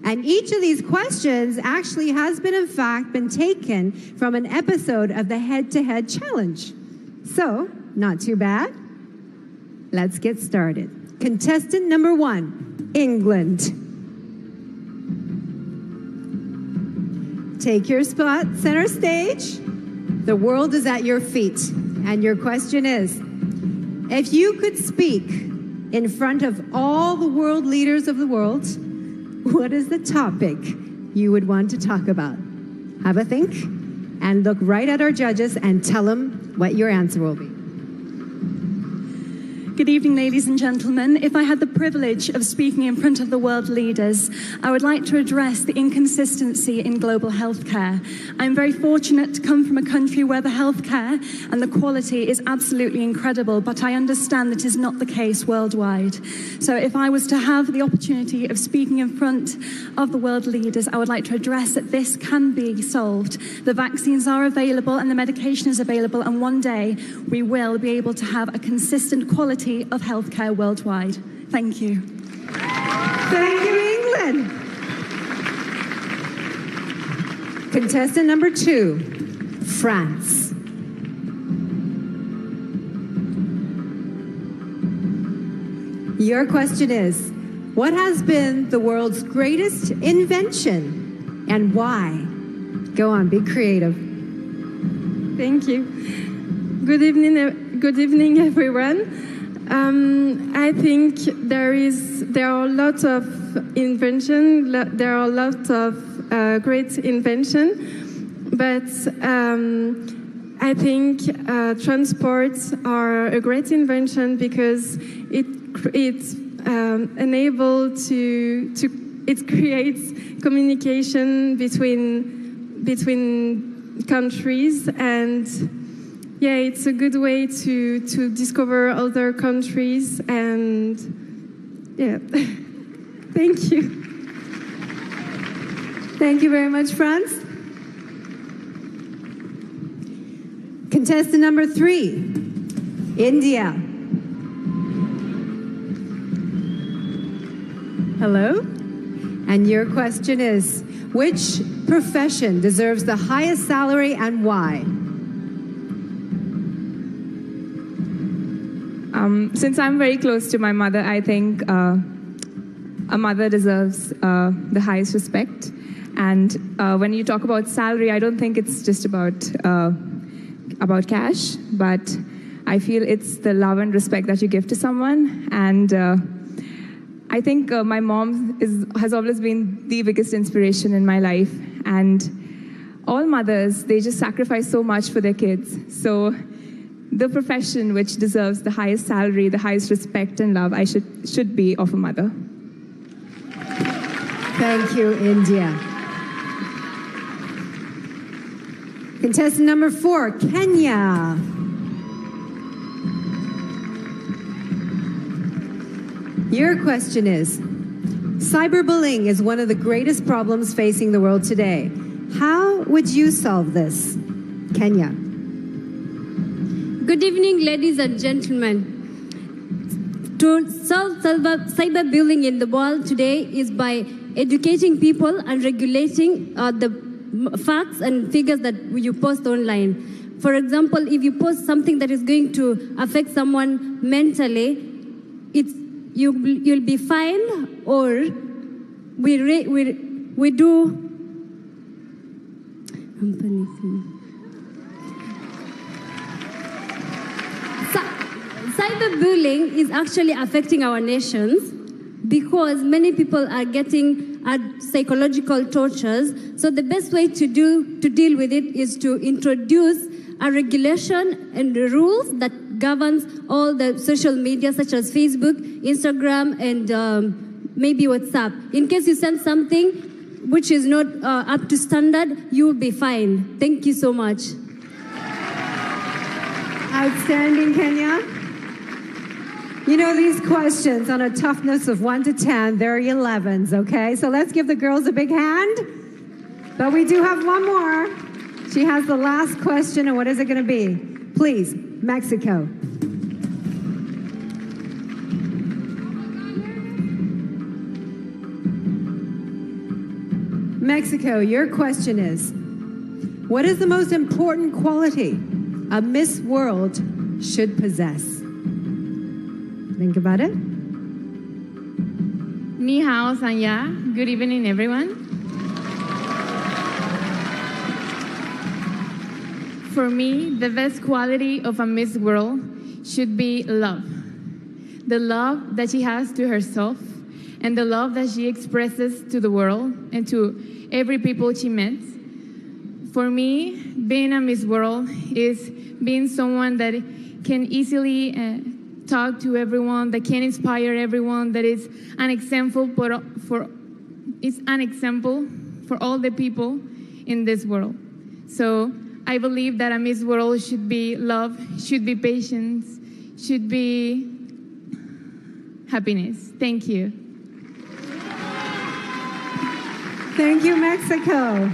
And each of these questions actually has been, in fact, been taken from an episode of the Head-to-Head Challenge. So, not too bad. Let's get started. Contestant number 1, England. Take your spot, center stage. The world is at your feet. And your question is, if you could speak in front of all the world leaders of the world, what is the topic you would want to talk about? Have a think and look right at our judges and tell them what your answer will be. Good evening, ladies and gentlemen. If I had the privilege of speaking in front of the world leaders, I would like to address the inconsistency in global healthcare. I'm very fortunate to come from a country where the healthcare and the quality is absolutely incredible, but I understand that is not the case worldwide. So if I was to have the opportunity of speaking in front of the world leaders, I would like to address that this can be solved. The vaccines are available and the medication is available, and one day we will be able to have a consistent quality of healthcare worldwide. Thank you. Thank you, England. Contestant number 2, France. Your question is, what has been the world's greatest invention and why? Go on, be creative. Thank you. Good evening, everyone. I think there are lots of invention. There are lots of great invention, but I think transports are a great invention because it creates communication between countries, and yeah, it's a good way to discover other countries, and yeah, thank you. Thank you very much, France. Contestant number 3, India. Hello? And your question is, which profession deserves the highest salary and why? Since I'm very close to my mother, I think a mother deserves the highest respect. And when you talk about salary, I don't think it's just about cash, but I feel it's the love and respect that you give to someone. And I think my mom has always been the biggest inspiration in my life. And all mothers, they just sacrifice so much for their kids. So the profession which deserves the highest salary, the highest respect and love, should be of a mother. Thank you, India. Contestant number 4, Kenya. Your question is, cyberbullying is one of the greatest problems facing the world today. How would you solve this? Kenya. Good evening, ladies and gentlemen. To solve cyberbullying in the world today is by educating people and regulating the facts and figures that you post online. For example, if you post something that is going to affect someone mentally, you'll be fined, or we do. I'm panicking. Cyberbullying is actually affecting our nations because many people are getting psychological tortures. So the best way to deal with it is to introduce a regulation and rules that governs all the social media such as Facebook, Instagram, and maybe WhatsApp. In case you send something which is not up to standard, you will be fined. Thank you so much. Outstanding, Kenya. You know, these questions on a toughness of 1 to 10, they're 11s, okay? So let's give the girls a big hand. But we do have one more. She has the last question, and what is it going to be? Please, Mexico. Mexico, your question is, what is the most important quality a Miss World should possess? Think about it. Ni hao, Sanya. Good evening, everyone. For me, the best quality of a Miss World should be love. The love that she has to herself and the love that she expresses to the world and to every people she meets. For me, being a Miss World is being someone that can easily talk to everyone, that can inspire everyone, that is an example for all the people in this world. So I believe that a Miss World should be love, should be patience, should be happiness. Thank you. Thank you, Mexico.